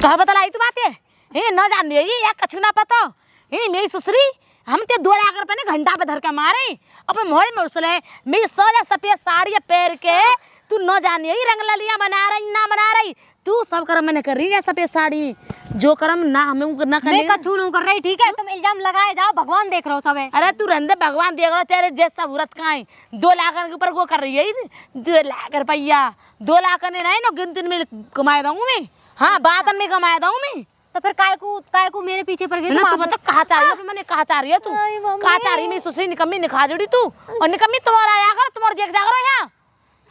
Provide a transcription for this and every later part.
कहा बतलाई तू बात ये न जान दे ये कछु ना पता ये मेरी ससुरी हम ते 2 लाख रुपए ने घंटा पे धर के मारे अपने मोहल्ले में उसले मेरी सजा सफेद साड़ी पहन के तू न जान यही रंग ललिया बना रही ना बना रही तू सब कर्म मैंने कर रही है सफेद साड़ी जो कर्म ना हमें ना करने मैं कछु नहीं कर रही ठीक है तुम इल्जाम लगाए जाओ भगवान देख रहे हो सब है। अरे तू रंदे भगवान देख रहा तेरे जैसा व्रत कहाँ है 2 लाख के ऊपर वो कर रही है 2 लाख रुपया 2 लाख ने नहीं ना गिनती में कमाए दूंगी मैं हाँ बात में कमाए दूंगी मैं तो फिर काय को मेरे पीछे पड़ गई तू बता कहाँ चाह रही है मैंने कहाँ चाह रही है तू कहाँ चाह रही मैं सुसरी निकम्मी निखाजड़ी तू और निकम्मी तुम्हारा आया कर तुम्हारे देख जा करो यहाँ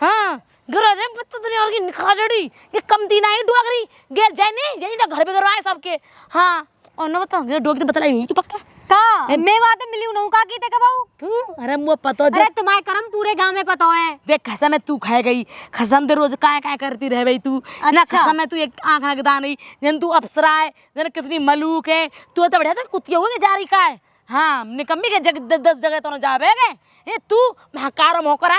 हाँ घर जाए बता दुनिया और की निखाजड़ी ये कम दिन आई डोगरी गेर जाए नहीं यही तो घर पे करवाए सबके हाँ और न बताओ ये डोगरी बतलाई हुई तू पक्का का मैं बात मिली हूं का की थे कबाऊ तू अरे मुझे पता अरे तुम्हारे कर्म पूरे गांव में पता है देख खसम में तू खाए गई खसम ते रोज काय करती रह गई तू ना खसम में तू एक आंख लगदा नहीं जन तू अप्सरा है जन कितनी मलूक है तू तो बढ़िया तो कुतिया होगी जारी का है हाँ निकम्मी के 10 जगह तो जावे गए ये तू महाकारम होकर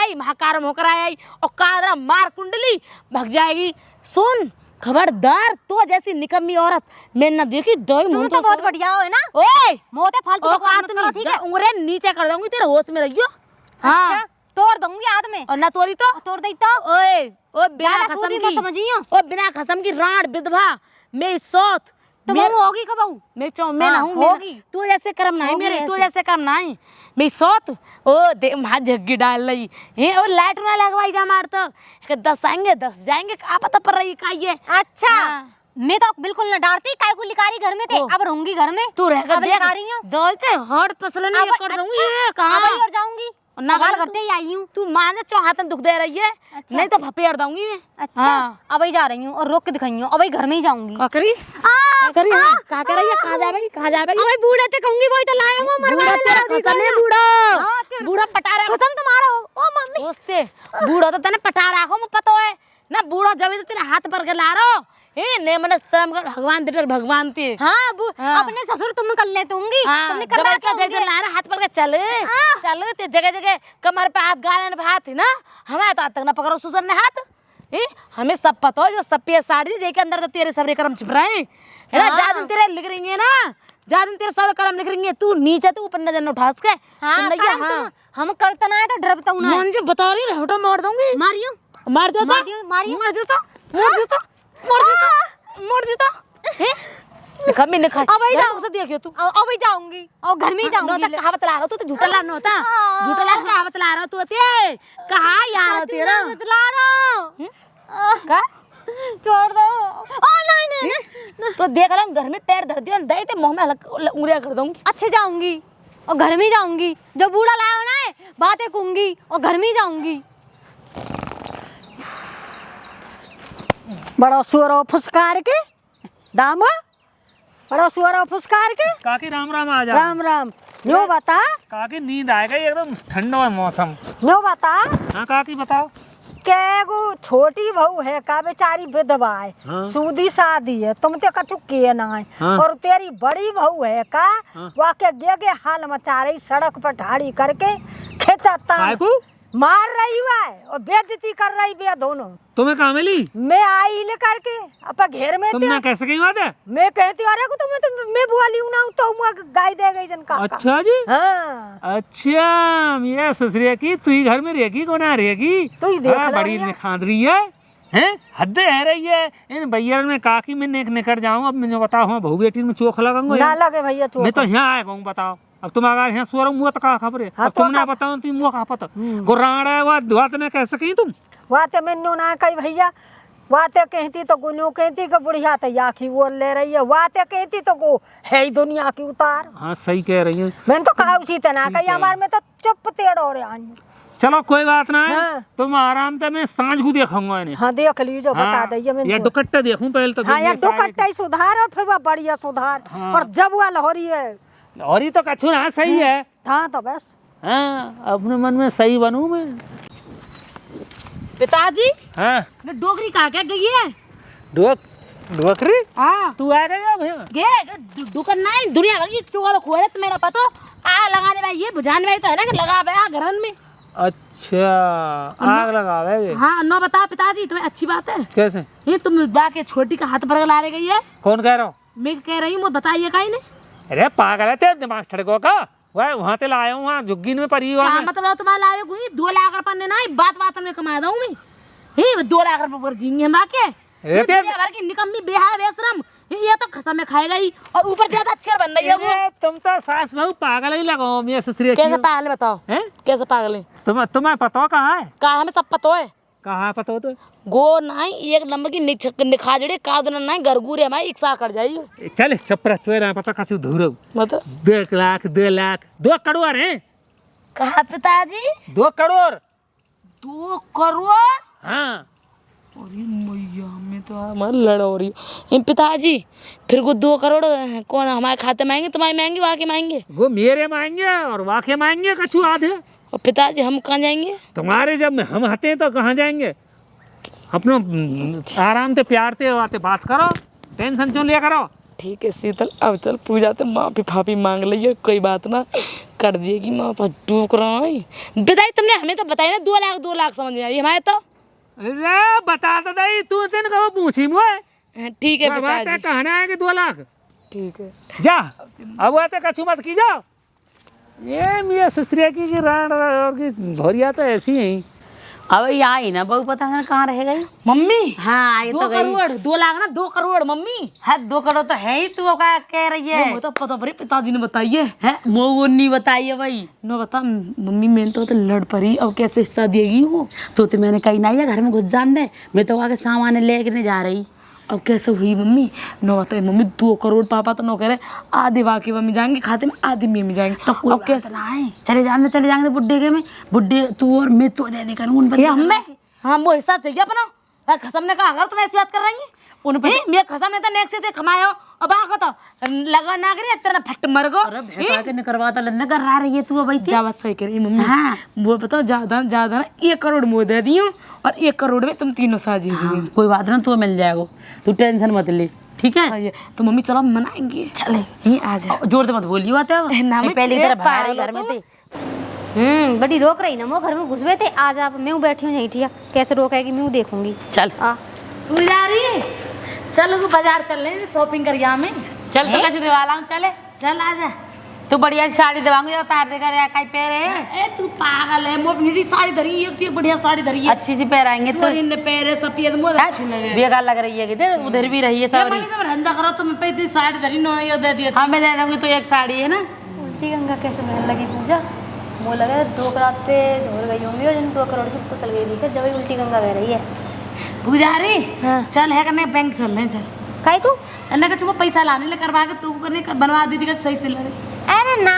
आई और कादरा मार कुंडली भग जाएगी सुन खबरदार तो जैसी निकम्मी औरत मैंने ना देखी तुम तो बहुत बढ़िया हो है ना ओए मोते फालतू मत करो ठीक है उंगरे नीचे कर दूंगी तेरे होश में रहियो अच्छा तोड़ दूंगी हाथ में और ना तोरी तो तोड़ दई तो ओए ओ बिना खसम की समझियो ओ बिना खसम की राण विधवा मैं सौत तुम होगी कबाऊ मैं मैं ना हूं होगी तू जैसे कर्म नहीं मेरे तू जैसे कर्म नहीं मैं सौत ओ दे मां जग्गी डाल लई हे और लाइट ना लगवाई जा मार तो 10 आएंगे 10 जाएंगे का पता पर रही का ये अच्छा मैं तो बिल्कुल न डारती काय को लिकारी घर में थे अब रहूंगी घर में तू रहकर देख दौड़ते हट पसलन ये कर दूंगी ये कहां और जाऊंगी ना बाल घटे ही आई हूं तू मां ने चौहातन दुख दे रही है नहीं तो भपेड़ दूंगी मैं अच्छा अब ही जा रही हूं और रोक के दिखाई हूं अब ही घर में ही जाऊंगी का करी का कर रही है कहां जाएगी ओए बूढ़े ते कहूंगी वही तो लाया हूं मरवा ले बूढ़ा पटा रहा खत्म तुम्हारा ओ मम्मी दोस्ते बूढ़ा तो तने पटा रखो मुझे पता है ना बूढ़ा जब तेरे हाथ पर के ला रहा ए ने मन शर्म कर भगवान दे भगवान ते हां अपने ससुर तुम कर ले दूंगी तुमने कर रहा क्या ला रहा हाथ पर के चल ते जगह कमर पे हाथ गालन पे हाथ ना हमें तो आज तक ना पकड़ो सुसर ने हाथ हमें सब पता हो जो सफेद साड़ी देके अंदर तो तेरे सबरे कर्म छिप रहे है ना जा दिन तेरे लिख रही है ना जा दिन तेरे सारे कर्म लिख रही है तू नीचे तू ऊपर नजर न उठास के हम करता ना है तो डरता हूं ना मुझे बता रही हटो मार दूंगी मारियो मार दो कभी नहीं खाई अब से देखियो तू अब ही जाऊंगी और घर में ही जाऊंगी कहावत ला रहा तू तो झूठा लाना होता झूठा ला कहावत ला रहा तू ते कहा यार तेरा बतला रहा का छोड़ दो ओ नहीं तो देख रहा घर में पैर धर दियो दे ते मुंह में उंगलियां कर दूंगी अच्छे जाऊंगी और घर में ही जाऊंगी जो बूढ़ा लाया हो ना बातें कहूंगी और घर में ही जाऊंगी बड़ा सुअर फुसकार के दाम बड़ा सुअर फुसकार के काकी राम राम आ जा राम न्यो बता काकी नींद आ गई एकदम ठंडा मौसम न्यो बता हाँ काकी बताओ कैगो छोटी बहू है का बेचारी विधवा है सूदी शादी है तुम ते कछु किए ना है और तेरी बड़ी बहू है का वाके गे हाल मचा रही सड़क पर ढाड़ी करके खेचाता मार रही है और बेइज्जती कर रही बे दोनों तुम्हें कहाँ मिली मैं आई ले करके अपा घेर में तुमने कैसे कही बात है मैं कहती अरे को तुम मैं बुआ लियो ना तो गाय दे गई जन का अच्छा जी हाँ अच्छा ये ससुरिया की तू ही घर में रहेगी को ना रहेगी तू ही देख बड़ी निखांदरी है हद है रही है इन भैया में काकी में निकट जाऊँ अब मुझे बताओ हाँ बहू बेटी में चोख लगाऊंगा ना लगे भैया चोख मैं तो यहाँ आएगा हूँ बताओ अब तुम अगर यहाँ सुअर मुँह तो कहा खबर है अब तुमने बताओ तुम मुँह कहा पता गुर्राड़ है वह दुआत ने कैसे कही तुम वाते मैंने ना कही भैया वाते कहती तो गुनो कहती कि बुढ़िया तो याखी बोल ले रही है वाते कहती तो को है ही दुनिया की उतार हाँ सही कह रही है मैंने तो कहा उसी तना कही हमारे में तो चुप तेड़ हो रहे चलो कोई बात ना है तुम आराम से मैं सांझ को देखूंगा इन्हें हाँ देख लीजिए बता दीजिए मैं ये दुकट्टा देखूं पहले तो हाँ ये दुकट्टा ही सुधार और फिर वह बढ़िया सुधार और जब वह लहरी है और ही तो कछु ना सही है हाँ तो बस हाँ अपने मन में सही बनूं मैं पिताजी हाँ डोगरी कहाँ क्या गई है डोकरी हाँ तू आ गया भैया गे दुकान नहीं दुनिया भर की चोर खोले तो मेरा पता आ लगाने भाई ये बुझाने भाई तो है ना कि लगा भाई घरन में अच्छा आग लगावे। हाँ नो बता पिताजी, तुम्हें अच्छी बात है कैसे? ये तुम बाके छोटी का हाथ पर ला रही गई है। कौन कह रहा हूँ? मैं कह रही हूँ, बताइए काई ने। अरे पागल है तेरा दिमाग सड़कों का। वहाँ ते लाया हूँ, वहाँ जुग्गीन में परी हुआ क्या मैं। मतलब तुम्हारा लाए हुई 2 लाख रुपए ने ना बात में कमा दूं मैं। ही 2 लाख रुपए पर जीएंगे हम आके। अरे तेरा भर की निकम्मी बेहा बेशरम, ये तो खसम में खाएगा ही और ऊपर ज्यादा अच्छी बन रही है वो। अरे तुम तो सास बहू पागल ही लगाओ मैं ससुरे की। कैसे पागल है बताओ? हैं? कैसे पागल है? तुम्हें पता कहाँ है? कहा हमें सब पता है। कहाँ पता हो तो? गो नहीं एक नंबर की निखाजड़े का दिन नहीं गरगूरे हमारी एक साल कट जाइए। चल चुप रह, तुझे पता कैसे धूरो। मतलब 2 लाख 2 लाख 2 करोड़ है। कहा पिताजी? 2 करोड़। 2 करोड़? हाँ। अरे मैया में तो हमारी लड़ हो रही है। पिताजी फिर को 2 करोड़ कौन हमारे खाते में आएंगे, तुम्हारे में आएंगे, वहाँ के में आएंगे? वो मेरे मांगेंगे और वाके मांगेंगे कछु आधे। और पिताजी हम कहाँ जाएंगे? तुम्हारे जब हम हते हैं तो कहाँ जाएंगे? अपना आराम से प्यार से आते बात करो, टेंशन क्यों लिया करो। ठीक है शीतल, अब चल पूजा तो माफी फाफी मांग लियो, कोई बात ना कर दिएगी माँ पर टूक रहा है। पिताजी तुमने हमें तो बताया ना 2 लाख समझ में आ रही हमारे तो। अरे बता तो नहीं, तू तेन कहो पूछी मुझे। ठीक है पिताजी, कहना है कि 2 लाख। ठीक है जा अब आते कछु मत की जाओ। ये मियाँ ससुरिया की राण और की भौरिया तो ऐसी ही। अब ये आई ना बहू, पता है कहाँ रह गई मम्मी। हाँ आई 2 तो गई। करोड़ 2 लाख ना 2 करोड़ मम्मी। है 2 करोड़ तो है ही, तू क्या कह रही है? वो तो पता पड़े पिताजी ने बताइए है वो नहीं बताइए भाई। नो बता मम्मी मैंने तो लड़ पड़ी, अब कैसे हिस्सा देगी वो? तो मैंने कही नहीं घर में घुस जान दे, मैं तो आके सामान लेके नहीं जा रही। अब कैसे हुई मम्मी? नो बताइए मम्मी 2 करोड़ पापा तो नो कह रहे आधे वाके मम्मी जाएंगे खाते में, आधे मम्मी जाएंगे। तो कोई अब कैसे? ना है, चले जाएंगे बुड्ढे के में, बुड्ढे तू और मैं तो दे करूँ ये हमें हाँ वो हिस्सा चाहिए अपना। खसम ने कहा अगर तुम ऐसी बात कर रही है उन पे मैं खसम ने तो नेक से खमायो अब आको तो लगा ना करी तेरा फट मर गो। अरे भेटा के करवाता लन्ने कर रही है तू भाई। जा बात सही करी मम्मी। हाँ। वो बताओ ज्यादा ना 1 करोड़ मुँह दे दी हूँ और 1 करोड़ में तुम तीनों साझी। हाँ, कोई बात ना, तू मिल जाएगा, तू टेंशन मत ले, ठीक है? तो मम्मी चलो हम मनाएंगे। चले यहीं आ जा। जोर से मत बोलिए बात है ना मैं पहली तेरे तरह बाहर ही पागल घर में हो थे। बड़ी रोक रही ना, वो घर में घुसवे थे। आज आप मैं बैठी हूँ नहीं ठीक, कैसे रोकेगी मैं देखूंगी। चल आ पुजारी चलो बाजार चल रहे शॉपिंग कर यहाँ में। चल तो कैसे दिवाला हूँ, चले चल आ जा। तू बढ़िया सी साड़ी दिवाऊंगी जो तार देकर या कहीं पहरे है। ए तू पागल है, मोट मेरी साड़ी धरी है, एक बढ़िया साड़ी धरी है, अच्छी सी पहराएंगे तो इनने पैरे सफेद मोर अच्छी लगे। बेकार लग रही है कि देख उधर भी रही है ये सारी। मम्मी तुम रंदा करो, तुम पे इतनी साड़ी धरी नो ये दे दिया। हाँ मैं दे दूंगी, तो एक साड़ी है ना। उल्टी गंगा कैसे बहने लगी पूजा? मुँह लगा 2 करोड़ पे झोल गई होंगी और जिन 2 करोड़ की तो चल गई दिखे जब उल्टी गंगा बह रही है। पुजारी हाँ। चल है करने बैंक चल रहे चल। काहे तू? अन्ना का तुम्हें पैसा लाने ले करवा के तू करने बनवा दी थी सही से लगे। अरे ना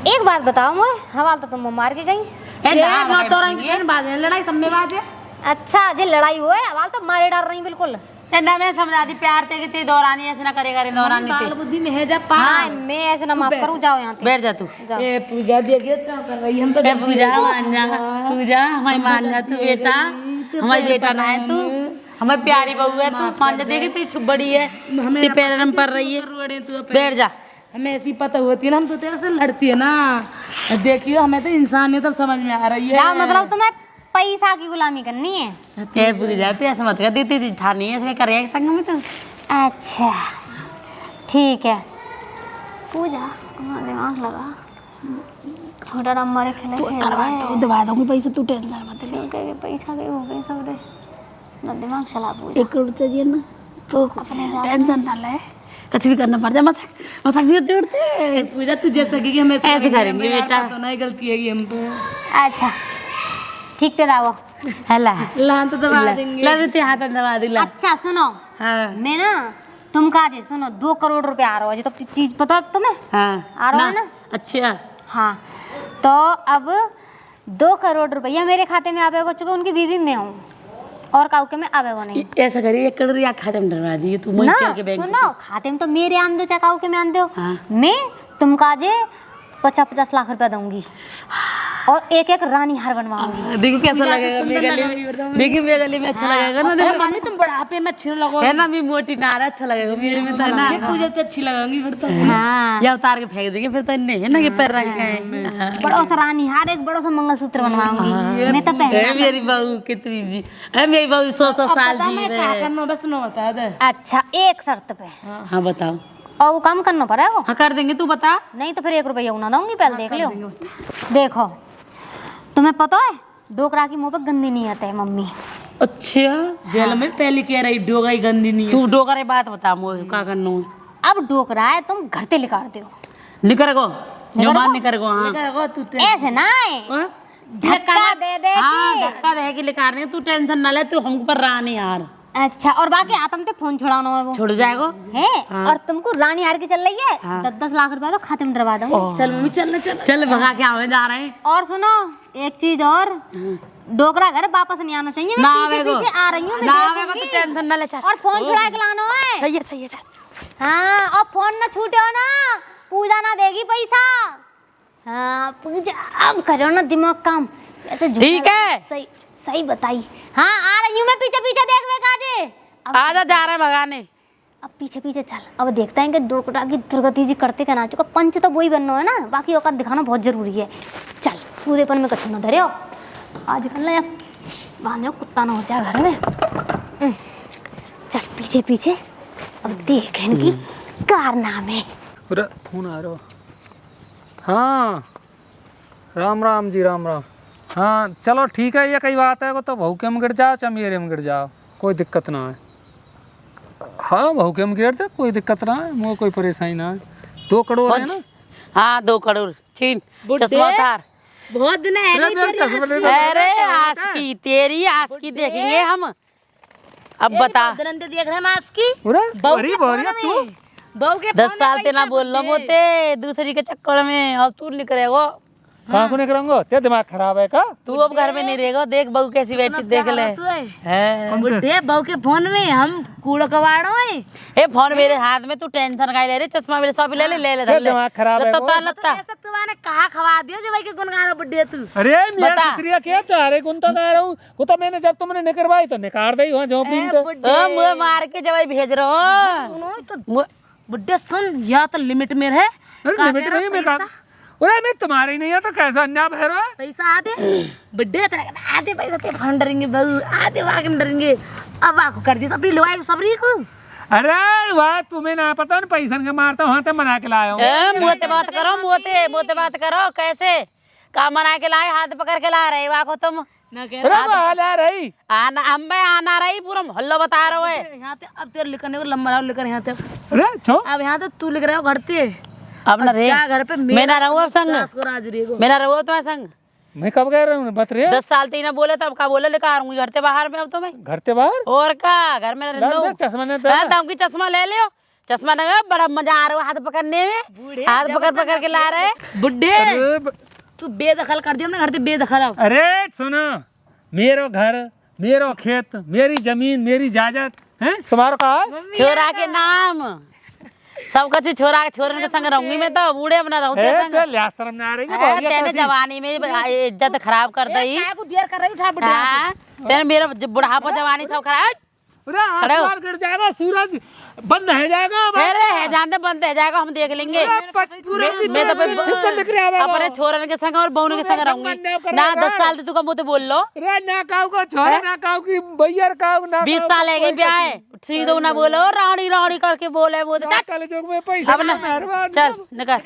एक बात बताओ मुझे, हवाल तो तुम मार के गई। ना तो रही बात है लड़ाई सब में बात है। अच्छा जी लड़ाई हुई, हवाल तो मारे डाल रही बिल्कुल। ना मैं समझा दी प्यार थे कि तेरी दौरानी ऐसे ना करेगा रे दौरानी बाल थे। बुद्धि में है जा हाँ मैं ऐसे ना माफ करूँ, जाओ यहाँ से बैठ जा तू। जाओ। ए पूजा देखिए क्या कर रही हम तो ए पूजा मान जा, तू जा हमारी मान जा, तू बेटा हमारी बेटा ना है तू, हमारी प्यारी बहू है तू। मान जा, देखी तेरी छुप बड़ी है, तेरे पैर में पड़ रही है, बैठ जा। हमें ऐसी पता होती है ना, हम तो तेरे से लड़ती है ना। देखियो हमें तो इंसानियत अब समझ में आ रही है। क्या मतलब तुम्हें पैसा की गुलामी करनी है? ए पूरी जाती ऐसे मत कर, देती थी ठानी है ऐसे करेगा संग में तो। अच्छा ठीक है पूजा, दिमाग लगा छोटा नंबर खेले तो दबा दूंगी पैसे, तू टेंशन मत ले। पैसा गए हो गए सब रे, ना दिमाग चला पूजा। 1 करोड़ चाहिए ना तो अपने जा टेंशन ना ले, कुछ भी करना पड़ जाए। मसक जी जोड़ते पूजा तू जैसा कि हमें ऐसे करेंगे बेटा। तो नहीं गलती है हम पे। अच्छा ठीक से दावा। हला लान तो दबा देंगे। लबते हाथ दबा दिला। अच्छा सुनो, हाँ मैं ना तुम कहा जे सुनो 2 करोड़ रुपए आ रहा है, तो चीज पता है तुम्हें? हाँ आ रहा है ना? अच्छा हाँ तो अब 2 करोड़ रुपया मेरे खाते में आवेगा, चूंकि उनकी बीवी मैं हूँ और काउ के में आवेगा नहीं। ऐसा करिए 1 करोड़ या खाते में डरवा दिए तू ना के बैंक। सुनो, खाते में तो मेरे आन दो चाहे काउ के में आन दो। हाँ। मैं तुम काजे 50-50 लाख रुपया दूंगी। और एक एक रानी हार बनवाऊंगी। देखिए कैसा लगेगा मेरे गले में, देखिए मेरे गले में अच्छा लगेगा ना। देखो मम्मी तुम बुढ़ापे में अच्छी लगो है ना, मैं मोटी नारा अच्छा लगेगा मेरे में तो ना। मुझे तो अच्छी लगेंगी फिर तो। हाँ या उतार के फेंक देंगे फिर तो इन्हें है ना कि पैर रंग का है। बड़ा सा रानी हार, एक बड़ा सा मंगलसूत्र बनवाऊंगी मैं तो पहले। है मेरी बहू कितनी जी, है मेरी बहू 100 साल जी मैं रहे क्या हैं। करना बस नो बता दे। अच्छा एक शर्त पे, हाँ बताओ। और वो काम करना पड़ेगा। हाँ कर देंगे, तू बता। नहीं तो फिर 1 रुपया उना दूंगी, पहले देख लियो। देखो तुम्हें पता है डोकरा की मुंह पे गंदी नहीं आता है मम्मी। अच्छा जेल में पहले कह रही डोगाई गंदी नहीं है। तू डोकरे बात बता मोह का करना है। अब डोकरा है तुम घर से निकाल दो। निकर गो जो मान निकर गो। हाँ देखो तू ऐसे ना है, हाँ? धक्का दे दे हाँ के। धक्का दे के लेकर नहीं, तू टेंशन ना ले, तू हम पर रानी हार अच्छा और बाकी आतम ते फोन छुड़ाना है वो छोड़ जाएगा। है। और तुमको रानी हार के चल रही है, 10-10 लाख रुपए तो खाते में डरवा दूंगी। चल मम्मी चल चल। चल भगा के आवे जा रहे हैं। और सुनो एक चीज और, डोकरा घर वापस नहीं आना चाहिए। ना मैं पीछे आवेगो। पीछे आ रही हूँ, मैं ना आवेगो देखूंगी। तो टेंशन ना ले, चल। और फोन छुड़ा के लाना है। सही है चल। हाँ और फोन ना छूटे हो ना, पूजा ना देगी पैसा। हाँ पूजा अब करो ना दिमाग काम ऐसे झूठा- ठीक है। सही सही बताई। हाँ आ रही हूँ मैं, पीछे पीछे देख वे काजे। आजा जा रहे हैं भगाने। अब पीछे पीछे चल, अब देखते हैं कि डोकरा की दुर्गति जी करते क्या ना चुका। पंच तो वही बनना है ना, बाकी औकात दिखाना बहुत जरूरी है। चल सूदेपन में कछु ना धरे हो आजकल ना, यार बांधो कुत्ता ना हो जाए घर में। चल पीछे पीछे अब देख इनकी कारनामे। अरे फोन आ रहा। हाँ राम राम जी, राम राम। हाँ चलो ठीक है, ये कई बात है, वो तो बहू के में गिर जाओ चाहे मेरे में गिर जाओ, कोई दिक्कत ना है। हाँ बहू के में गिर दे, कोई दिक्कत ना है, मुझे कोई परेशानी ना है। 2 करोड़ है ना। हाँ 2 करोड़ छीन चश्मा उतार। बहुत दिन है अरे मेरा चश्मा ले लो। अरे आस्की तेरी आस्की देखेंगे हम। अब बता। दिन देख रहे हैं मास की अरे बड़ी बढ़िया तू। बहू के 10 साल ते ना बोल लो मोते दूसरी के चक्कर में, अब तू निकलेगो। कहाँ को निकलेंगे? तेरा दिमाग खराब है का? तू अब घर में नहीं रहेगा, देख बहू कैसी बैठी देख ले। है बुढ़े बहू के फोन में हम कूड़ा कबाड़ो है। ए फोन मेरे हाथ में, तू टेंशन का ले रे, चश्मा मेरे सब ले ले ले ले धर ले। दिमाग खराब है लत्ता वो। उतार लत्ता। ऐसा तुम्हारे कहा खवा दियो जो भाई के गुनगानो बुढ़े तू। अरे मेरा बता। दूसरी क्या चाह रहे गुन तो कह रहा हूँ, वो तो मैंने जब तुमने निकलवाई तो निकाल दी वहाँ झोंपड़ी में। ओ मुंह मार के जब भेज रहे हो। सुनो तो मुँह- बुढ़े सुन, या तो लिमिट में रहे। अरे लिमिट नहीं मैं कहा। अरे मैं तुम्हारी नहीं है तो कैसा अन्याय भर रहा है? पैसा आधे बुढ़े तेरे आधे पैसा ते फंड डरेंगे बहू, आधे वाक डरेंगे। अब आको कर दी सब लोग सबरी को। अरे वाह तुम्हें ना पता ना, पैसा के मारता वहाँ तक मना के लाया हूँ। ए मुँह ते बात करो, मुँह ते बात करो। कैसे काम बना के लाए, हाथ पकड़ के ला रहे वाको तुम। ना कह अरे वो हाल आ रही। आना हम मैं आना रही, पूरा मोहल्ला बता रहे हो। यहाँ ते अब तेरे लिखने को लंबा लेकर यहाँ ते अरे छो अब यहाँ तो तू लिख रहे हो घर ते। अब ना रे जा घर पे मैं ना रहूँ अब संग, सास को राज रही को। मैं ना रहूँ तुम्हारे संग। मैं कब कह रहा हूँ बत रहे 10 साल तीन बोले तब का बोले लेकर आऊंगी घर से बाहर में। अब तो मैं घर के बाहर और का घर में रह लो। चश्मा ने हाँ तो हमकी चश्मा ले लियो, चश्मा ना बड़ा मजा आ रहा है हाथ पकड़ने में, हाथ पकड़ पकड़ के ला रहे। बुढ़े अरे तू बेदखल कर दियो अपने घर से बेदखल। अब अरे सुनो, मेरो घर, मेरो खेत, मेरी जमीन, मेरी जायदाद है तुम्हारा कहा है? छोरा के नाम सब कुछ छोरा छोरन के संग रहूंगी मैं, तो बूढ़े अपना रहूं तेरे संग। तो लिहाज शर्म ना आ रही है, तेने जवानी में इज्जत खराब कर दी। क्या को देर कर रही उठा बुढ़े। हाँ तेने मेरा बुढ़ापा जवानी सब खराब। अरे आसमान गिर जाएगा, सूरज बंद है जाएगा। फिर है जानते बंद है जाएगा, हम देख लेंगे। पूरा मैं तो निकले अपने छोरन के संग और बहू के संग रहूंगी ना। 10 साल तू का मुँह बोल लो। अरे ना काऊ को छोरा, ना काऊ की भैया, काऊ ना 20 साल है ब्याह है, सीधो ना बोलो रानी रानी करके बोले वो तो कल जोग में पैसा अब ना मेहरबान। चल निकर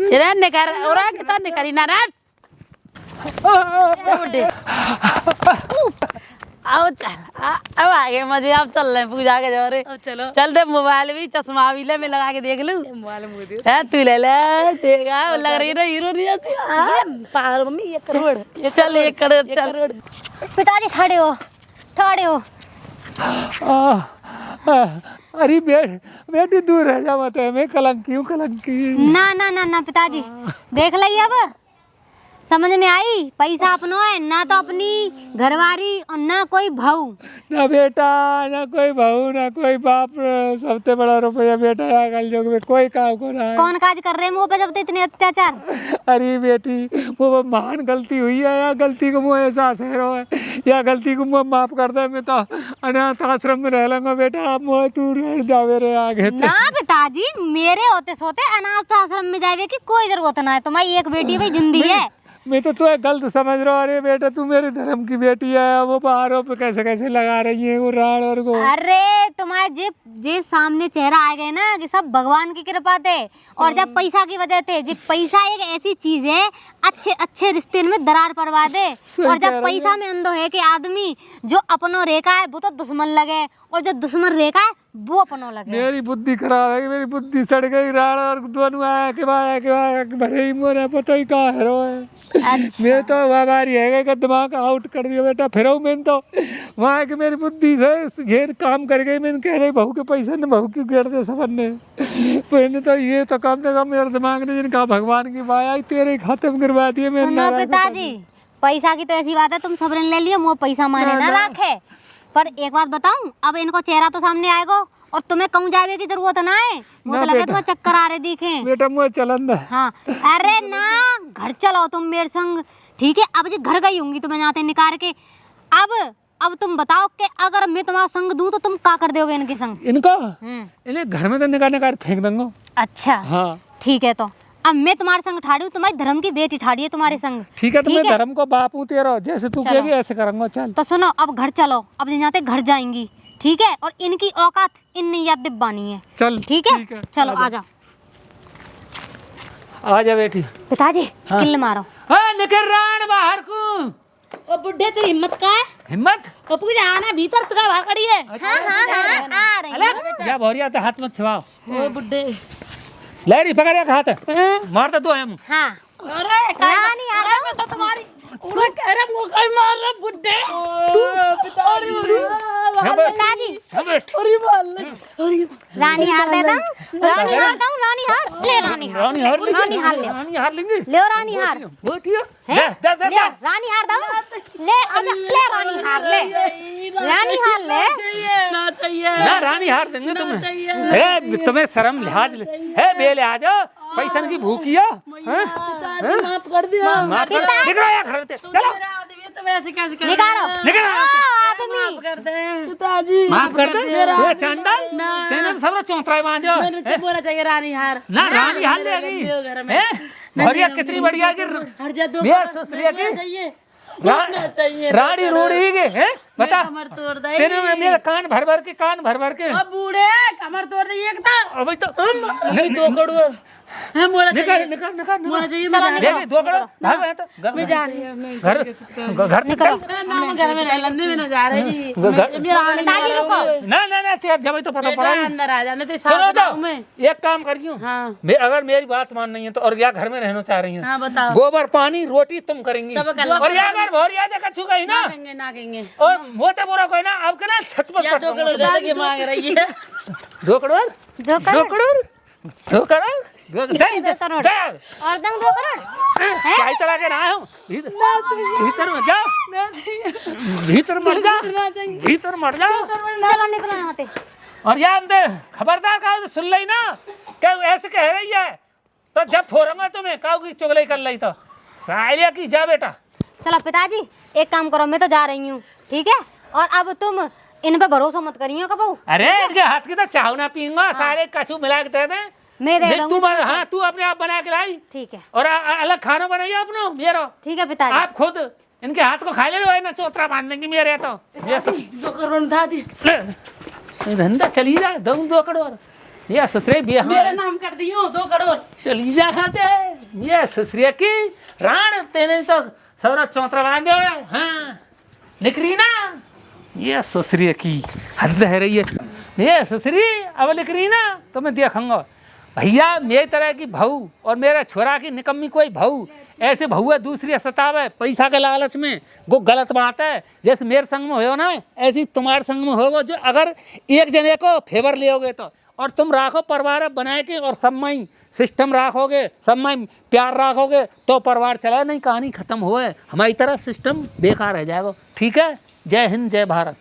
तेरे निकर और कितना निकरी ना रे बुड्ढे। आओ चल अब आगे मजे, अब चल रहे पूजा के जोरे। चलो चल दे मोबाइल भी चश्मा भी ले, मैं लगा के देख लूं। मोबाइल मुझे दे। है तू ले ले देखा लग रही है ना हीरो नहीं आती। पागल मम्मी ये करोड़ ये चल 1 करोड़ चल। पिताजी ठहरे हो, ठहरे हो। अरे बेटी दूर रह जा मत, मैं कलंकी हूँ, कलंकी। ना ना ना ना पिताजी देख लिया अब समझ में आई? पैसा अपनो है ना, तो अपनी घरवारी और ना कोई भाऊ। ना बेटा ना कोई बहू ना कोई बाप, सबसे बड़ा रुपया बेटा है कल युग में, कोई काम को ना है। कौन काज कर रहे हैं मुँह पे जब तो इतने अत्याचार? अरे बेटी वो महान गलती हुई है, या गलती को मुँह एहसास है या गलती को मुँह माफ कर दे। मैं तो अनाथ आश्रम में रह लूंगा बेटा, आप मुँह तू रह जावे रे आगे तो। ना पिताजी, मेरे होते सोते अनाथ आश्रम में जावे की कोई जरूरत ना है। तुम्हारी एक बेटी भाई जिंदी है। मैं तो तुम्हें गलत समझ रहा हूँ। अरे बेटा तू मेरे धर्म की बेटी है, वो बाहरों पे कैसे कैसे लगा रही है वो राण और को। अरे तुम्हारे जे सामने चेहरा आ गए ना कि सब भगवान की कृपा थे, और जब पैसा की वजह थे। जब पैसा एक ऐसी चीज है अच्छे अच्छे रिश्ते में दरार परवा दे, और जब पैसा में अंधो है कि आदमी जो अपनो रेखा है वो तो दुश्मन लगे, और जो दुश्मन रेखा है वो अपनो लगे। मेरी बुद्धि खराब है, मेरी बुद्धि सड़ गई। राण और दोनों आया के भरे ही मोरे पता ही कहाँ है अच्छा। मैं तो हमारी है कि दिमाग आउट कर दिया बेटा। फिर मैंने तो वहाँ की मेरी बुद्धि से घेर काम कर गई। मैंने कह रही बहू के पैसे ने बहू की गिर दे सबन ने। मैंने तो ये तो कम से कम मेरे दिमाग ने जिनका भगवान की माया तेरे खाते में गिरवा दिए। सुनो पिताजी, पैसा की तो ऐसी बात है तुम सबने ले लियो, मुँह पैसा माने ना रखे। पर एक बात बताऊं, अब इनको चेहरा तो सामने आएगा और तुम्हें कहूँ जावे की जरूरत ना है। मुझे लगे तुम्हें चक्कर आ रहे दिखे बेटा। मुझे चलन दे। हाँ अरे ना, घर चलो तुम मेरे संग, ठीक है? अब जी घर गई होंगी तुम्हें जाते निकाल के। अब तुम बताओ कि अगर मैं तुम्हारा संग दूं तो तुम क्या कर दोगे इनके संग? इनको इन्हें घर में तो निकाल फेंक दूंगा। अच्छा हाँ ठीक है, तो अब मैं तुम्हारे संग ठाड़ी हूँ, तुम्हारी धर्म की बेटी ठाड़ी है तुम्हारे संग। ठीक है, तो मैं धर्म को बाप हूँ तेरा, जैसे तू कहेगी ऐसे करूंगा। चल तो सुनो, अब घर चलो, अब जाते घर जाएंगी, ठीक है? और इनकी औकात इनने याद दिब्बानी है। चल ठीक है, चलो आ जाओ। आ जा बेटी। पिताजी किल्ल मारो। हाँ निकल राण बाहर को। ओ बुड्ढे तेरी हिम्मत का है? हिम्मत ओ पूजा आना भीतर तुरा बाहर खड़ी है। हाँ आ रही हूँ। या भौरिया तो हाथ मत छुआओ। ओ बुड्ढे लहरी पकड़ एक हाथ मारता तो हम। हाँ अरे रानी आ रहा हूँ। तो तुम्हारी उड़ा कह रहा मुंह कहीं मार रहा बुड्ढे तू पिताजी। पिताजी अरे बाल अरे रानी हार देता हूँ, रानी हार दूँ, रानी हार ले, रानी हार, रानी हार रानी हार ले, रानी हार लेंगे। ले रानी हार, वो ठीक है? ले रानी हार दूँ, ले आजा, ले रानी हार ले, रानी हार ले। ना चाहिए ना रानी हार देंगे तुम्हें। तुम्हें शर्म लिहाज है बेलिहाज पैसा की भूखी है। पिताजी माफ कर दिया। माफ कर निकलो यार घर से। चलो मेरा आदमी तो वैसे कैसे कर निकालो निकल आदमी। माफ कर दे पिताजी। माफ कर दे। ये चांदल तेने सब चौंतरा बांधो। मैंने तो बोला चाहिए रानी हार ना रानी हार लेगी। घर में भौरिया कितनी बढ़िया की हर जा दो ये ससुरिया की चाहिए चाहिए रानी रोड़ी के हैं। बता कमर तोड़ दे तेरे में मेरे कान भर के अब बूढ़े कमर तोड़ दे एक था अभी तो अभी तो कड़वा है मोरा चाहिए निकल मोरा चाहिए। चलो मैं निकलो। देखिए 2 करोड़ भाग मैं तो मैं जा रही हूँ घर निकलो। ना मैं घर में रह लंदे में ना जा रही जी। घर- मेरा आने पिताजी रुको। ना तेरा जब तो पता पड़ा बेटा अंदर आ जाने ते सुनो साथ तो में। एक काम करियो। हाँ मैं अगर मेरी बात मान नहीं है तो और या घर में रहना चाह रही है हाँ बताओ गोबर पानी रोटी तुम करेंगी सब कर लो। और या अगर भौरिया देखा छुगा ही ना ना कहेंगे और मोते बोरा कोई ना अब के ना छत पर या 2 करोड़ ज्यादा की मांग रही है। 2 करोड़ 2 करोड़ 2 करोड़ 2 करोड़। और दंग 2 करोड़ क्या चला के रहा हूँ भीतर मत जाओ भीतर मत जाओ चलो निकलो यहाँ से। और या हम खबरदार कहा सुन ली ना क्या ऐसे कह रही है तो जब फोड़ूंगा तुम्हें कहो की चुगली कर ली तो सालिया की जा बेटा। चलो पिताजी एक काम करो, मैं तो जा रही हूँ, ठीक है? और अब तुम इन पे भरोसा मत करियो कबू। अरे इनके हाथ की तो चाहू ना पीऊंगा सारे कछु मिला के दे दे। मैं दे तू दूंगी। हाँ तू अपने आप बना के लाई ठीक है, और अलग खाना बनाइए अपनो मेरा। ठीक है पिताजी। आप खुद इनके हाथ को खा ले लो ना चौतरा बांध देंगे मेरे तो। ये 2 करोड़ था दी धंधा चली जाए 2 करोड़ ये ससुरे भी मेरा नाम कर दियो 2 करोड़ चली जा खाते ये ससुरे की राण तेने तो सबरा चौतरा बांध दिया। हाँ निकली ना ये ससुरे की हद है रही है। ये ससुरी अब निकली ना तो मैं देखूंगा भैया मेरी तरह की बहू और मेरा छोरा की निकम्मी कोई बहू ऐसे बहू है दूसरी सताव है पैसा के लालच में वो गलत बात है। जैसे मेरे संग में हो ना ऐसी तुम्हारे संग में होगा जो अगर एक जने को फेवर ले तो और तुम राखो परिवार बनाए के, और सब में सिस्टम राखोगे, सब में प्यार राखोगे तो परिवार चला, नहीं कहानी खत्म हो है। हमारी तरह सिस्टम बेकार रह जाएगा। ठीक है, जय हिंद जय भारत।